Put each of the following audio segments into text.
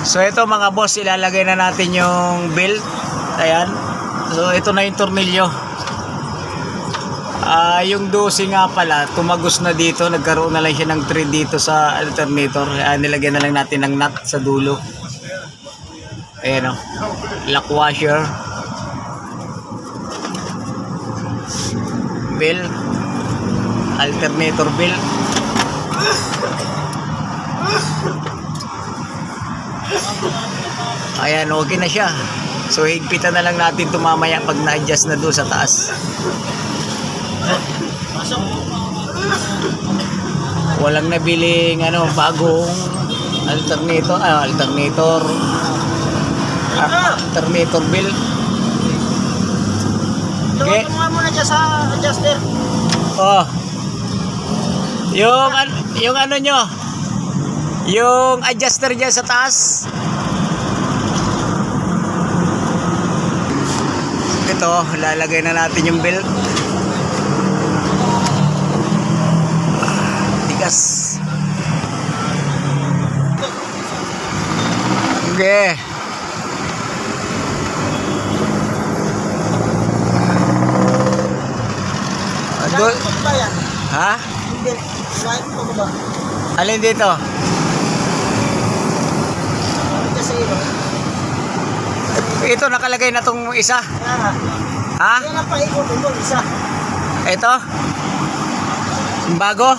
So ito mga boss, ilalagay na natin yung belt. Ayan. So ito na yung tornilyo. Yung 12 nga pala, tumagos na dito. Nagkaroon na lang siya ng 3 dito sa alternator. Nilagyan na lang natin ng nut sa dulo. Ayan o. Lock washer. Belt. Alternator belt. Ayan, okay na siya. So higpitan na lang natin ito mamaya pag na-adjust na doon sa taas. Walang nabiling bagong alternator belt. Okay. Ito muna dyan sa adjuster. Oh. Yung ano nyo, yung adjuster dyan sa taas. Ito, lalagay na natin yung belt. Tigas. Okay. Ha? Hindi. Swipe ko ba? Alin dito? Ito nakalagay na tong isa. Ha? Yan ang paikot ito, isa. Ito? Yung bago?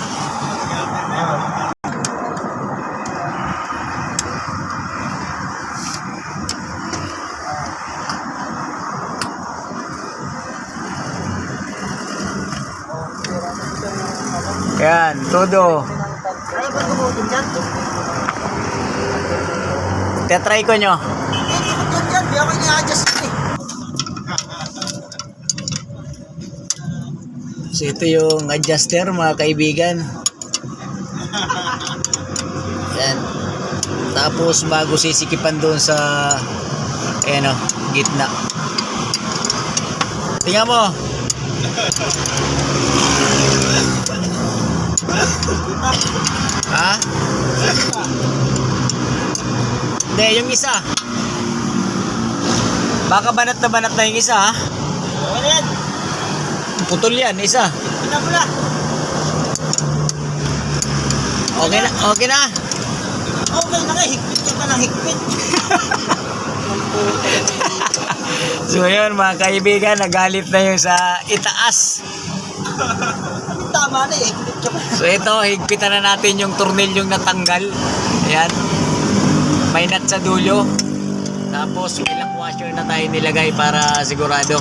Yan, todo. Kaya ba tumutin dyan? Tetry ko nyo. Dyan, di ako i-adjust eh. So ito yung adjuster mga kaibigan. Yan. Tapos bago sisikipan doon sa gitna. Tingnan mo. Ha? Hindi, yung isa. Baka banat na yung isa, ha? Okay na yan. Putol yan, isa. Pinapula. Okay na, okay na. Okay na nga, higpit ka pa ng higpit. So yun mga kaibigan, nagalit na yung sa itaas. Tama na eh, higpit ka pa. So ito, higpitan na natin yung tornilyong natanggal. Ayan. May nut sa dulo. Tapos may lock washer na tayo nilagay para sigurado.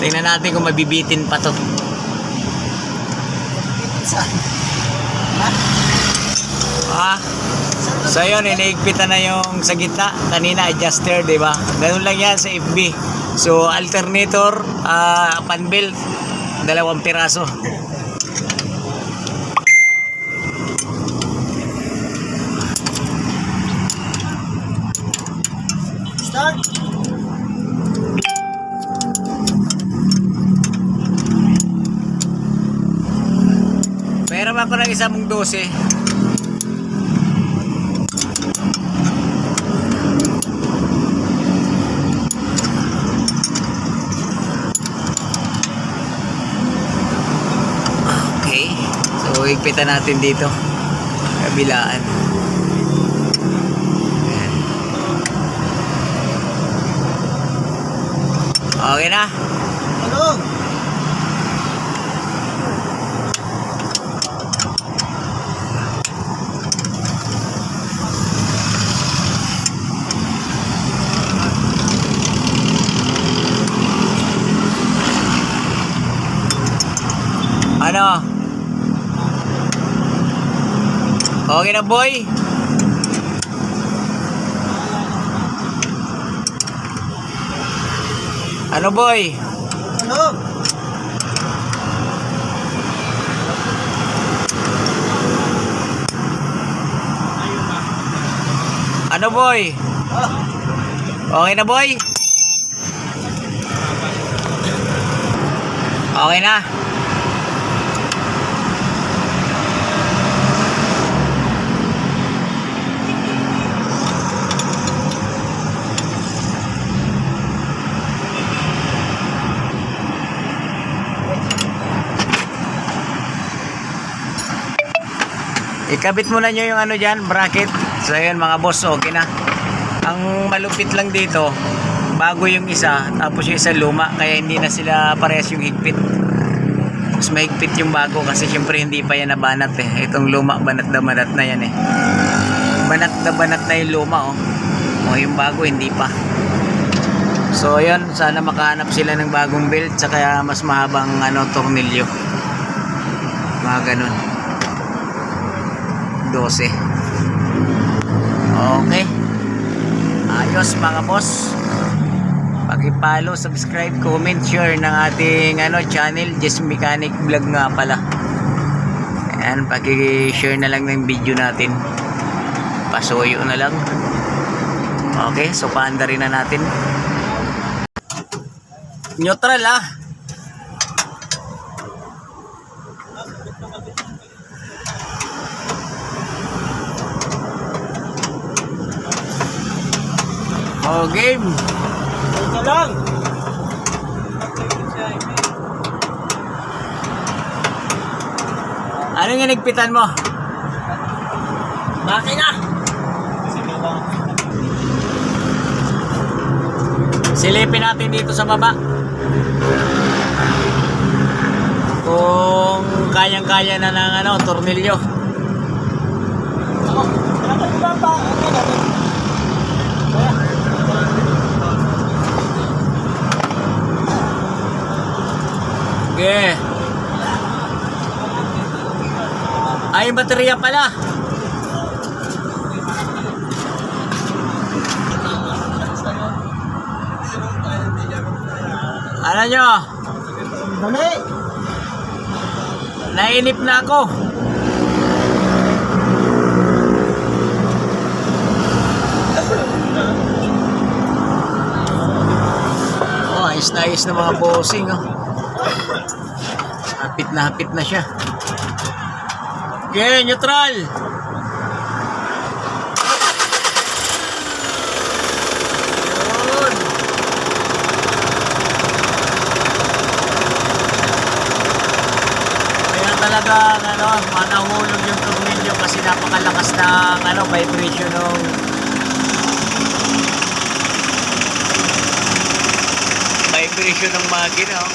Tingnan natin kung mabibitin pa to. Ah. So yun, inihigpitan na yung sa gitna. Kanina adjuster, di ba? Ganun lang yan sa FB. So alternator, pan belt, 2 piraso. Start. Meron ako ng isa mong 12. Okay. So higpitan natin dito. Kabilaan. Okay na. Ano? Ano? Okay na, boy? Ano, boy? Ano? Ano, boy? Okay na, boy? Okay na. Ikabit muna nyo yung ano dyan, bracket. So ayun mga boss, okay na. Ang malupit lang dito, bago yung isa, tapos yung isa luma, kaya hindi na sila parehas yung higpit. Mas mahigpit yung bago kasi syempre hindi pa yan nabanat eh. Itong luma, banat na yan eh. Banat na yung luma oh. O yung bago hindi pa. So ayun, sana makahanap sila ng bagong belt saka mas mahabang ano, tornilyo. Mga ganun. 12. Okay. Ayos mga boss. Paki-follow, subscribe, comment, share ng ating ano channel, Jess Mechanic Vlog nga pala. Ayan, paki-share na lang ng video natin. Pasuyo na lang. Okay, so paanda rin na natin. Neutral ah. Oh, game. Ito lang. Ano yung nagpitan mo? Makina. Silipin natin dito sa baba. Kung kayang-kaya na ng ano, tornilyo. Okay. Ay, yung baterya pala. Ano nyo? Dali. Nainip na ako. Oh, ayos na mga bossing oh. Hapit na siya. Okay, neutral. Yun. Kaya talaga ano, manahulog yung tornilyo kasi napakalakas ng ano, vibration ng makina oh.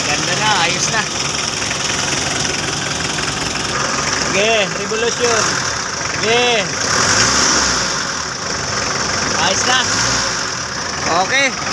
Ganda na, ayos na. Okay, revolution. Okay. Ayos na. Okay.